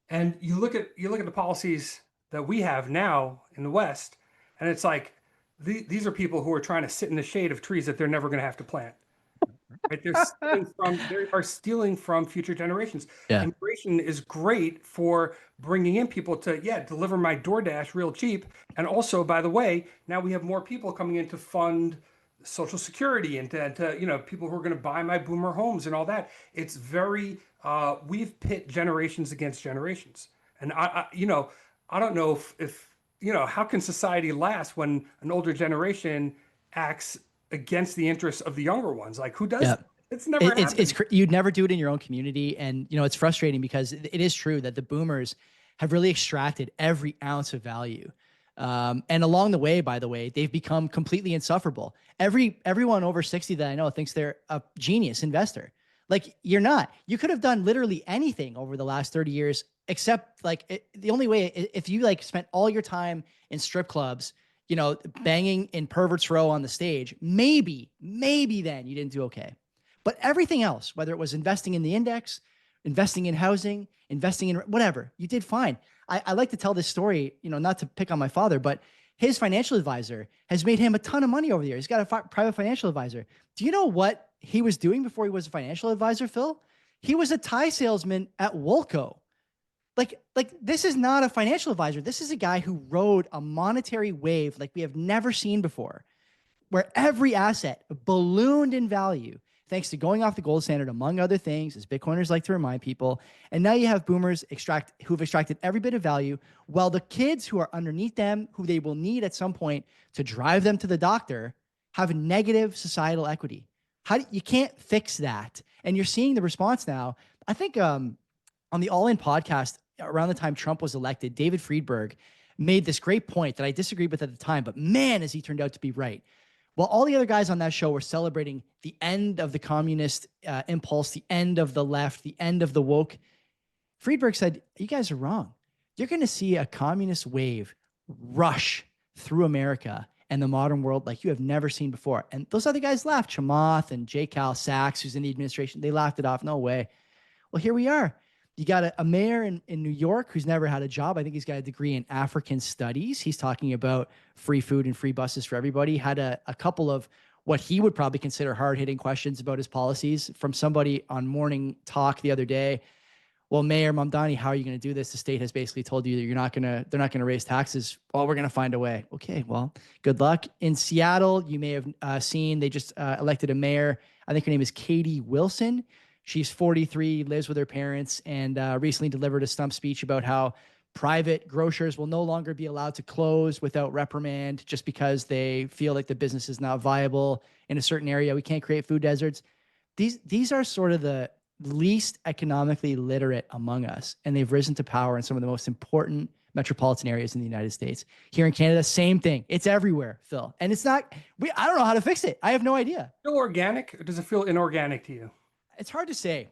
And you look at the policies that we have now in the West, and it's like these are people who are trying to sit in the shade of trees that they're never going to have to plant. Right? They are stealing from future generations. Yeah. Immigration is great for bringing in people to, deliver my DoorDash real cheap. And also, by the way, now we have more people coming in to fund Social Security and to people who are going to buy my boomer homes and all that. It's very, we've pit generations against generations. And I don't know if how can society last when an older generation acts against the interests of the younger ones? Like, who does that? It's never happened. You'd never do it in your own community. And, it's frustrating because it is true that the boomers have really extracted every ounce of value. And along the way, by the way, they've become completely insufferable. Everyone over 60 that I know thinks they're a genius investor. Like, you're not. You could have done literally anything over the last 30 years, except the only way, if you spent all your time in strip clubs, banging in Perverts Row on the stage, maybe then you didn't do okay. But everything else, whether it was investing in the index, investing in housing, investing in whatever, you did fine. I like to tell this story, not to pick on my father, but his financial advisor has made him a ton of money over the years. He's got a private financial advisor. Do you know what he was doing before he was a financial advisor, Phil? He was a tie salesman at Woolco. Like this is not a financial advisor. This is a guy who rode a monetary wave like we have never seen before, where every asset ballooned in value. thanks to going off the gold standard, among other things, as Bitcoiners like to remind people. And now you have boomers who've extracted every bit of value, while the kids who are underneath them, who they will need at some point to drive them to the doctor, have negative societal equity. You can't fix that. And you're seeing the response now. I think on the All In podcast, around the time Trump was elected, David Friedberg made this great point that I disagreed with at the time, but man, has he turned out to be right. While all the other guys on that show were celebrating the end of the communist impulse, the end of the left, the end of the woke, Friedberg said, you guys are wrong. You're going to see a communist wave rush through America and the modern world like you have never seen before. And those other guys laughed. Chamath and J. Cal Sachs, who's in the administration, they laughed it off. No way. Well, here we are. You got a mayor in New York who's never had a job. I think he's got a degree in African studies. He's talking about free food and free buses for everybody. Had a couple of what he would probably consider hard-hitting questions about his policies from somebody on Morning Talk the other day. Well, Mayor Mamdani, how are you going to do this? The state has basically told you that they're not going to raise taxes. Well, we're going to find a way. Okay, well, good luck. In Seattle, you may have seen they just elected a mayor. I think her name is Katie Wilson. She's 43, lives with her parents, and recently delivered a stump speech about how private grocers will no longer be allowed to close without reprimand just because they feel like the business is not viable in a certain area. We can't create food deserts. These are sort of the least economically literate among us, and they've risen to power in some of the most important metropolitan areas in the United States. Here in Canada, same thing. It's everywhere, Phil. And it's not, I don't know how to fix it. I have no idea. Feel organic, or does it feel inorganic to you? It's hard to say.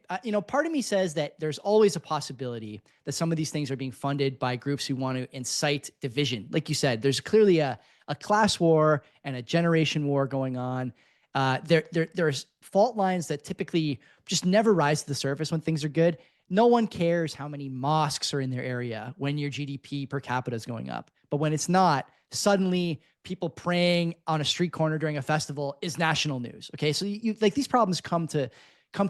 Part of me says that there's always a possibility that some of these things are being funded by groups who want to incite division. Like you said, there's clearly a class war and a generation war going on. There's fault lines that typically just never rise to the surface when things are good. No one cares how many mosques are in their area when your GDP per capita is going up. But when it's not, suddenly people praying on a street corner during a festival is national news. Okay. So you like these problems come to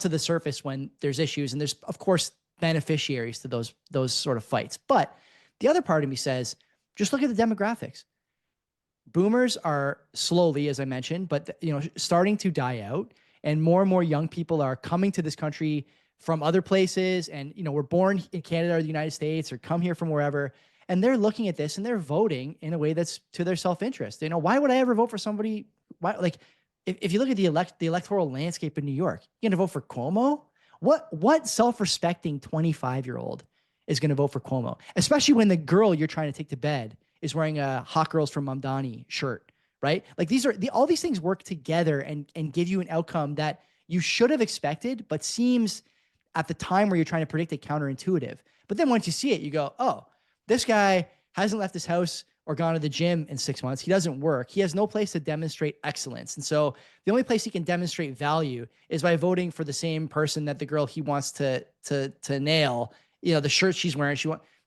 the surface when there's issues, and there's of course beneficiaries to those sort of fights. But the other part of me says, just look at the demographics. Boomers are slowly, as I mentioned, but starting to die out, and more young people are coming to this country from other places, and we're born in Canada or the United States or come here from wherever, and they're looking at this and they're voting in a way that's to their self-interest. Why would I ever vote for somebody? Why, like, if you look at the electoral landscape in New York, you're going to vote for Cuomo? What self-respecting 25-year-old is going to vote for Cuomo? Especially when the girl you're trying to take to bed is wearing a Hot Girls from Mamdani shirt, right? Like all these things work together and give you an outcome that you should have expected, but seems at the time where you're trying to predict it counterintuitive. But then once you see it, you go, oh, this guy hasn't left his house or gone to the gym in 6 months. He doesn't work. He has no place to demonstrate excellence. And so the only place he can demonstrate value is by voting for the same person that the girl he wants to nail, the shirt she's wearing.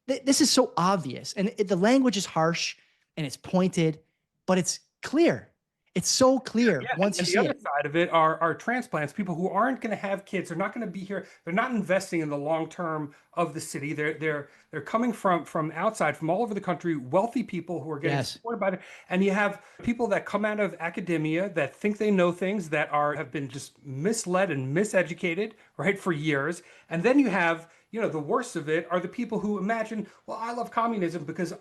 This is so obvious. And the language is harsh and it's pointed, but it's clear. It's so clear once you see it. The other side of it are transplants, people who aren't going to have kids. They're not going to be here. They're not investing in the long term of the city. They're coming from outside, from all over the country, wealthy people who are getting supported by it. And you have people that come out of academia that think they know things that have been just misled and miseducated, right, for years. And then you have, the worst of it are the people who imagine, well, I love communism because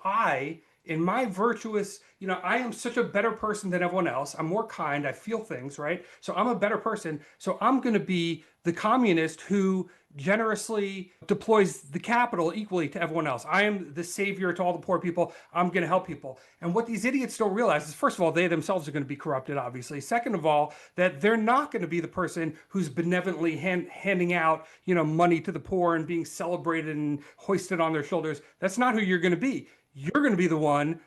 in my virtuous, I am such a better person than everyone else. I'm more kind. I feel things, right? So I'm a better person. So I'm going to be the communist who generously deploys the capital equally to everyone else. I am the savior to all the poor people. I'm going to help people. And what these idiots don't realize is, first of all, they themselves are going to be corrupted, obviously. Second of all, that they're not going to be the person who's benevolently handing out, money to the poor and being celebrated and hoisted on their shoulders. That's not who you're going to be. You're going to be the one,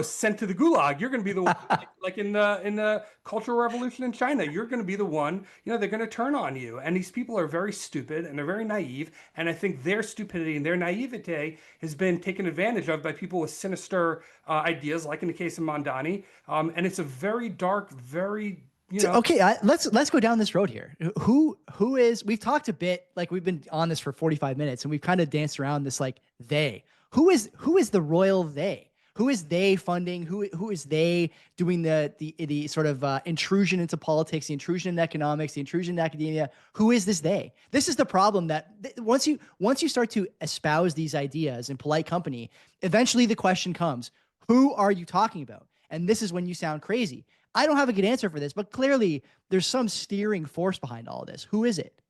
sent to the gulag. You're going to be the one, like in the Cultural Revolution in China. You're going to be the one, they're going to turn on you. And these people are very stupid and they're very naive. And I think their stupidity and their naivete has been taken advantage of by people with sinister ideas, like in the case of Mamdani. And it's a very dark, very Okay, let's go down this road here. Who is? We've talked a bit, like we've been on this for 45 minutes, and we've kind of danced around this, like they. Who is the royal they? Who is they funding? Who is they doing the sort of intrusion into politics, the intrusion in economics, the intrusion in academia? Who is this they? This is the problem that once you start to espouse these ideas in polite company, eventually the question comes, who are you talking about? And this is when you sound crazy. I don't have a good answer for this, but clearly there's some steering force behind all of this. Who is it?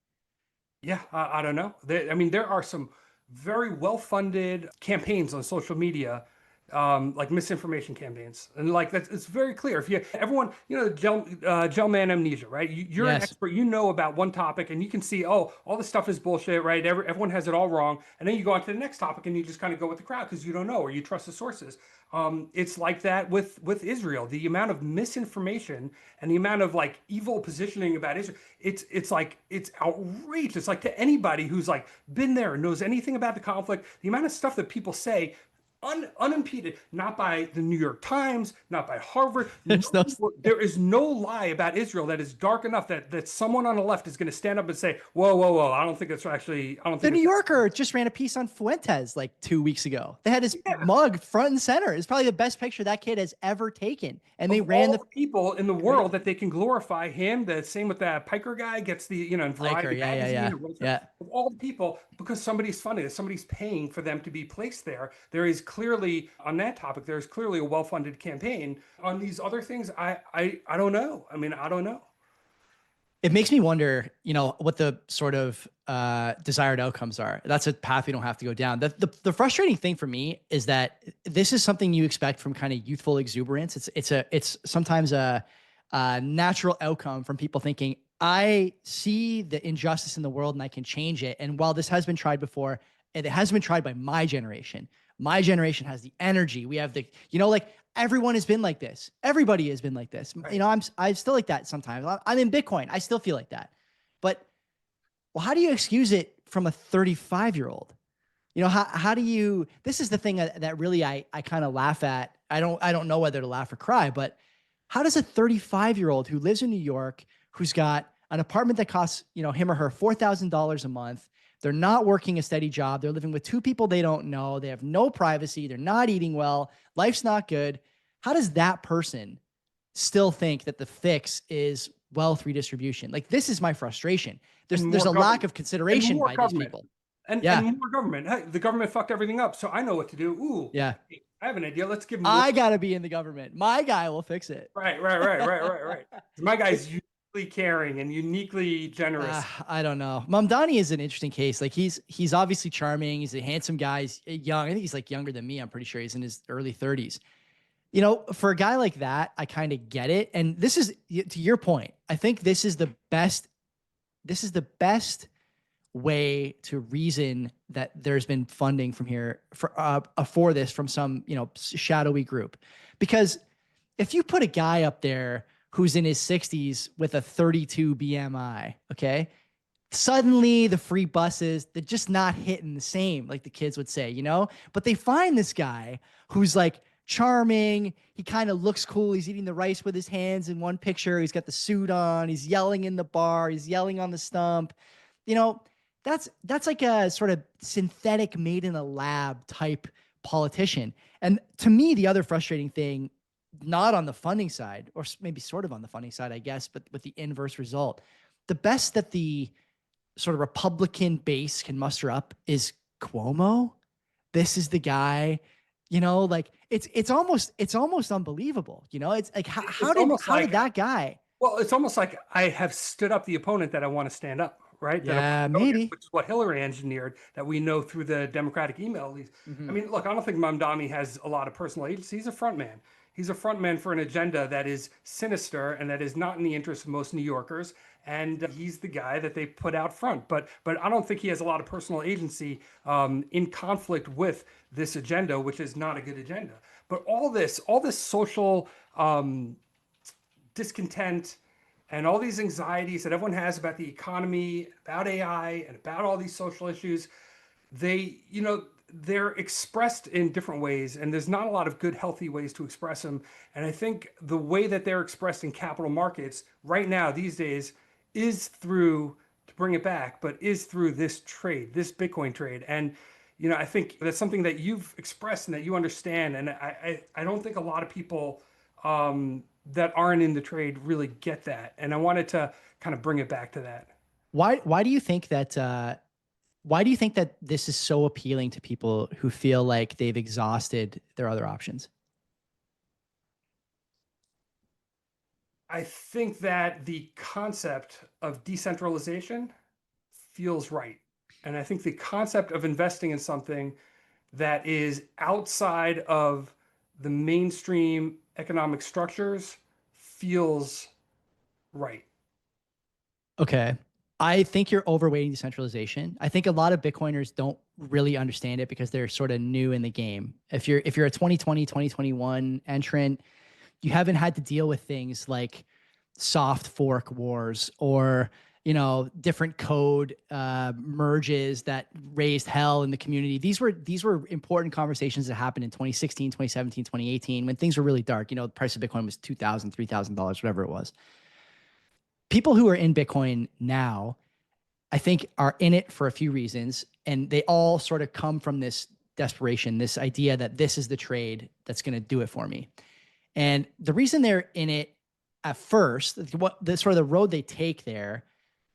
Yeah, I don't know. I mean, there are some very well-funded campaigns on social media, like misinformation campaigns, and like that's it's very clear. If you everyone, Gelman amnesia, right? You're an Yes. expert. You know about one topic, and you can see, oh, all this stuff is bullshit, right? Everyone has it all wrong, and then you go on to the next topic, and you just kind of go with the crowd because you don't know or you trust the sources. It's like that with Israel. The amount of misinformation and the amount of like evil positioning about Israel, it's like it's outrageous. Like to anybody who's like been there and knows anything about the conflict, the amount of stuff that people say unimpeded, not by the New York Times, not by Harvard. There's no There is no lie about Israel that is dark enough that someone on the left is going to stand up and say, "Whoa, whoa, whoa! I don't think it's actually. I don't The think New it's." Yorker just ran a piece on Fuentes like 2 weeks ago. They had his Yeah. mug front and center. It's probably the best picture that kid has ever taken. And they Of ran all the the people in the world crazy that they can glorify him, the same with that Piker guy gets the, in liker. Variety Yeah, yeah, magazine yeah. or whatever. Yeah. Of all the people, because somebody's funding it, somebody's paying for them to be placed there. There is clearly on that topic, there is clearly a well-funded campaign. On these other things, I don't know. I mean, I don't know. It makes me wonder, what the sort of desired outcomes are. That's a path we don't have to go down. The frustrating thing for me is that this is something you expect from kind of youthful exuberance. It's sometimes a natural outcome from people thinking, I see the injustice in the world and I can change it. And while this has been tried before, and it has been tried by my generation. My generation has the energy. We have like everyone has been like this. Everybody has been like this. Right. I'm still like that sometimes. I'm in Bitcoin. I still feel like that. But well, how do you excuse it from a 35-year-old? How do you, this is the thing that really I kind of laugh at. I don't know whether to laugh or cry, but how does a 35-year-old who lives in New York, who's got an apartment that costs, him or her $4,000 a month, they're not working a steady job, they're living with two people they don't know, they have no privacy, they're not eating well, life's not good. How does that person still think that the fix is wealth redistribution? Like, this is my frustration. And There's more a lack government. of And consideration more by these government. people. And Yeah. more government. Hey, the government fucked everything up, so I know what to do. Ooh, Yeah. I have an idea. Let's give them more. I got to be in the government. My guy will fix it. Right. My guy's uniquely caring and uniquely generous. I don't know. Mamdani is an interesting case. Like he's obviously charming. He's a handsome guy. He's young. I think he's like younger than me. I'm pretty sure he's in his early 30s. For a guy like that, I kind of get it. And this is, to your point, I think this is the best way to reason that there's been funding from here for this from some, shadowy group. Because if you put a guy up there who's in his 60s with a 32 BMI, okay, suddenly the free buses, they're just not hitting the same, like the kids would say, but they find this guy who's like charming. He kind of looks cool. He's eating the rice with his hands in one picture. He's got the suit on. He's yelling in the bar. He's yelling on the stump. That's like a sort of synthetic made in a lab type politician. And to me, the other frustrating thing, not on the funding side, or maybe sort of on the funding side, I guess, but with the inverse result, the best that the sort of Republican base can muster up is Cuomo. This is the guy, like it's almost unbelievable. It's like, how did that guy? Well, it's almost like I have stood up the opponent that I want to stand up, right? Yeah, maybe. Which is what Hillary engineered that we know through the Democratic email leaks. Mm-hmm. I mean, look, I don't think Mamdani has a lot of personal agency. He's a front man. He's a front man for an agenda that is sinister and that is not in the interest of most New Yorkers. And he's the guy that they put out front. But I don't think he has a lot of personal agency in conflict with this agenda, which is not a good agenda. But all this social discontent and all these anxieties that everyone has about the economy, about AI, and about all these social issues, they're expressed in different ways, and there's not a lot of good, healthy ways to express them. And I think the way that they're expressed in capital markets right now, these days, is through, to bring it back, but is through this trade, this Bitcoin trade. And I think that's something that you've expressed and that you understand. And I don't think a lot of people that aren't in the trade really get that. And I wanted to kind of bring it back to that. Why do you think that why do you think that this is so appealing to people who feel like they've exhausted their other options? I think that the concept of decentralization feels right. And I think the concept of investing in something that is outside of the mainstream economic structures feels right. Okay. I think you're overweighting decentralization. I think a lot of Bitcoiners don't really understand it because they're sort of new in the game. If you're a 2020, 2021 entrant, you haven't had to deal with things like soft fork wars or different code merges that raised hell in the community. These were important conversations that happened in 2016, 2017, 2018 when things were really dark. The price of Bitcoin was $2,000, $3,000, whatever it was. People who are in Bitcoin now, I think, are in it for a few reasons, and they all sort of come from this desperation, this idea that this is the trade that's going to do it for me. And the reason they're in it at first, what the sort of the road they take there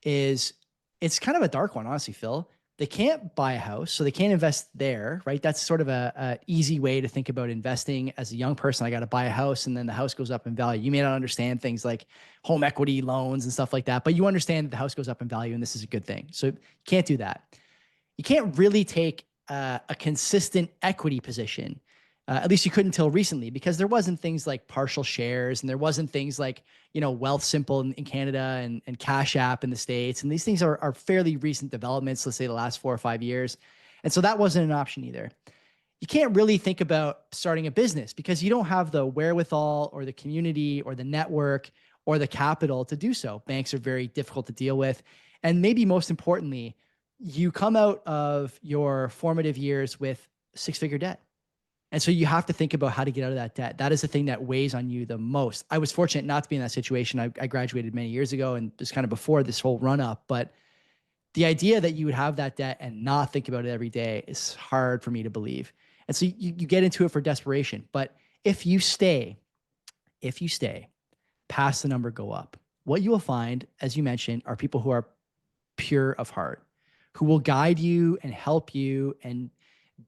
is, it's kind of a dark one, honestly, Phil. They can't buy a house, so they can't invest there, right? That's sort of a easy way to think about investing as a young person. I got to buy a house, and then the house goes up in value. You may not understand things like home equity loans and stuff like that, but you understand that the house goes up in value, and this is a good thing. So you can't do that. You can't really take a consistent equity position. At least you couldn't until recently, because there wasn't things like partial shares, and there wasn't things like, Wealthsimple in Canada and Cash App in the States. And these things are fairly recent developments, let's say the last 4 or 5 years. And so that wasn't an option either. You can't really think about starting a business because you don't have the wherewithal or the community or the network or the capital to do so. Banks are very difficult to deal with. And maybe most importantly, you come out of your formative years with six-figure debt. And so you have to think about how to get out of that debt. That is the thing that weighs on you the most. I was fortunate not to be in that situation. I graduated many years ago and just kind of before this whole run up. But the idea that you would have that debt and not think about it every day is hard for me to believe. And so you get into it for desperation. But if you stay, past the number go up, what you will find, as you mentioned, are people who are pure of heart, who will guide you and help you and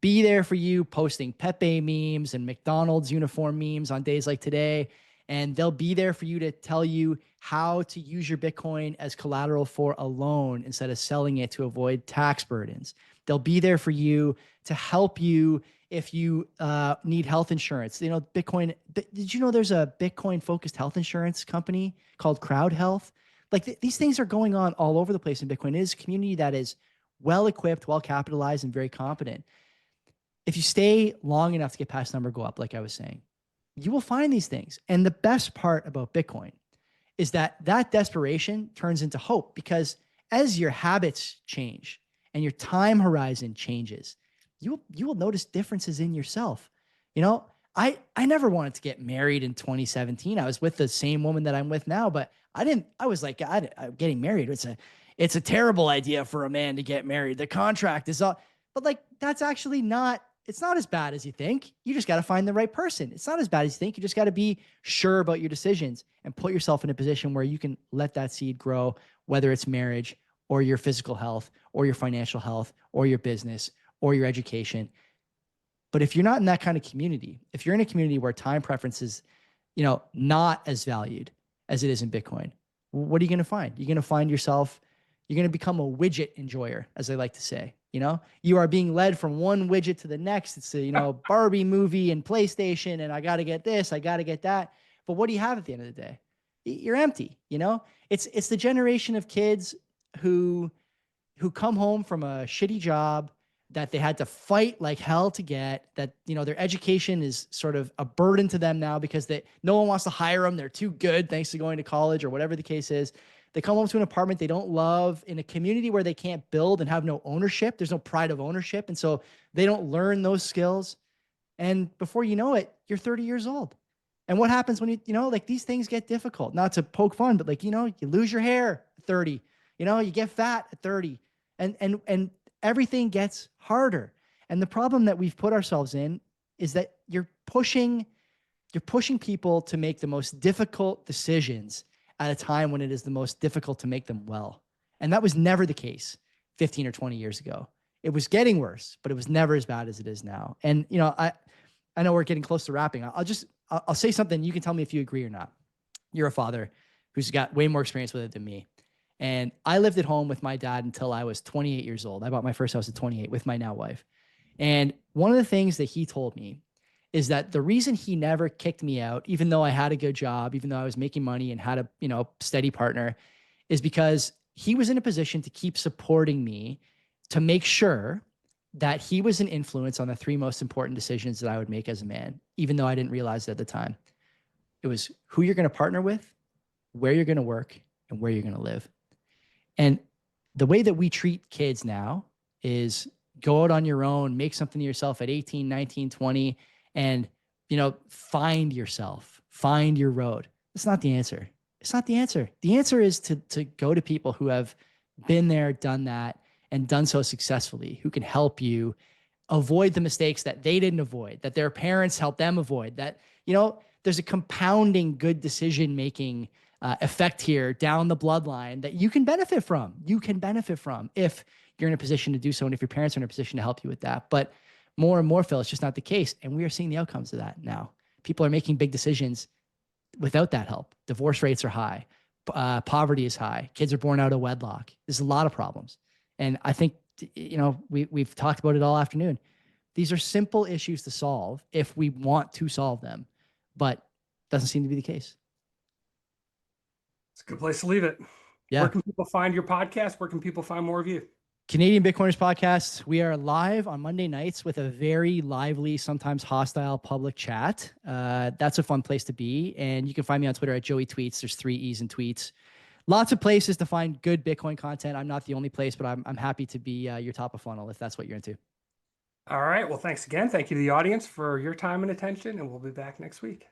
be there for you, posting Pepe memes and McDonald's uniform memes on days like today. And they'll be there for you to tell you how to use your Bitcoin as collateral for a loan instead of selling it to avoid tax burdens. They'll be there for you to help you if you need health insurance. Bitcoin, did you know there's a Bitcoin focused health insurance company called Crowd Health? Like these things are going on all over the place in Bitcoin. It is a community that is well equipped, well capitalized, and very competent. If you stay long enough to get past number go up, like I was saying, you will find these things. And the best part about Bitcoin is that desperation turns into hope, because as your habits change and your time horizon changes, you will notice differences in yourself. I never wanted to get married in 2017. I was with the same woman that I'm with now, but I was like, God, getting married, it's a terrible idea for a man to get married. The contract is all, but like, that's actually it's not as bad as you think. You just got to find the right person. It's not as bad as you think. You just got to be sure about your decisions and put yourself in a position where you can let that seed grow, whether it's marriage or your physical health or your financial health or your business or your education. But if you're not in that kind of community, if you're in a community where time preference is, not as valued as it is in Bitcoin, what are you going to find? You're going to find yourself, you're going to become a widget enjoyer, as I like to say. You are being led from one widget to the next. It's a, Barbie movie and PlayStation, and I got to get this, I got to get that. But what do you have at the end of the day? You're empty. It's the generation of kids who come home from a shitty job that they had to fight like hell to get, that, their education is sort of a burden to them now because no one wants to hire them. They're too good thanks to going to college or whatever the case is. They come home to an apartment they don't love in a community where they can't build and have no ownership. There's no pride of ownership. And so they don't learn those skills. And before you know it, you're 30 years old. And what happens when like these things get difficult? Not to poke fun, but like, you lose your hair at 30, you get fat at 30 and everything gets harder. And the problem that we've put ourselves in is that you're pushing people to make the most difficult decisions at a time when it is the most difficult to make them well. And that was never the case 15 or 20 years ago. It was getting worse, but it was never as bad as it is now. And, you know, I know we're getting close to wrapping. I'll say something. You can tell me if you agree or not. You're a father who's got way more experience with it than me. And I lived at home with my dad until I was 28 years old. I bought my first house at 28 with my now wife. And one of the things that he told me is that the reason he never kicked me out, even though I had a good job, even though I was making money and had a, you know, steady partner, is because he was in a position to keep supporting me to make sure that he was an influence on the three most important decisions that I would make as a man, even though I didn't realize it at the time. It was who you're going to partner with, where you're going to work, and where you're going to live. And the way that we treat kids now is go out on your own, make something of yourself at 18, 19, 20, and, you know, find yourself, find your road. That's not the answer. It's not the answer. The answer is to go to people who have been there, done that, and done so successfully, who can help you avoid the mistakes that they didn't avoid, that their parents helped them avoid, that, you know, there's a compounding good decision-making effect here down the bloodline that you can benefit from. You can benefit from if you're in a position to do so and if your parents are in a position to help you with that. But more and more, Phil, it's just not the case. And we are seeing the outcomes of that now. People are making big decisions without that help. Divorce rates are high. Poverty is high. Kids are born out of wedlock. There's a lot of problems. And I think, you know, we've talked about it all afternoon. These are simple issues to solve if we want to solve them, but doesn't seem to be the case. It's a good place to leave it. Yeah. Where can people find your podcast? Where can people find more of you? Canadian Bitcoiners Podcast. We are live on Monday nights with a very lively, sometimes hostile public chat. That's a fun place to be. And you can find me on Twitter at Joey Tweets. There's 3 E's in tweets. Lots of places to find good Bitcoin content. I'm not the only place, but I'm happy to be your top of funnel if that's what you're into. All right. Well, thanks again. Thank you to the audience for your time and attention, and we'll be back next week.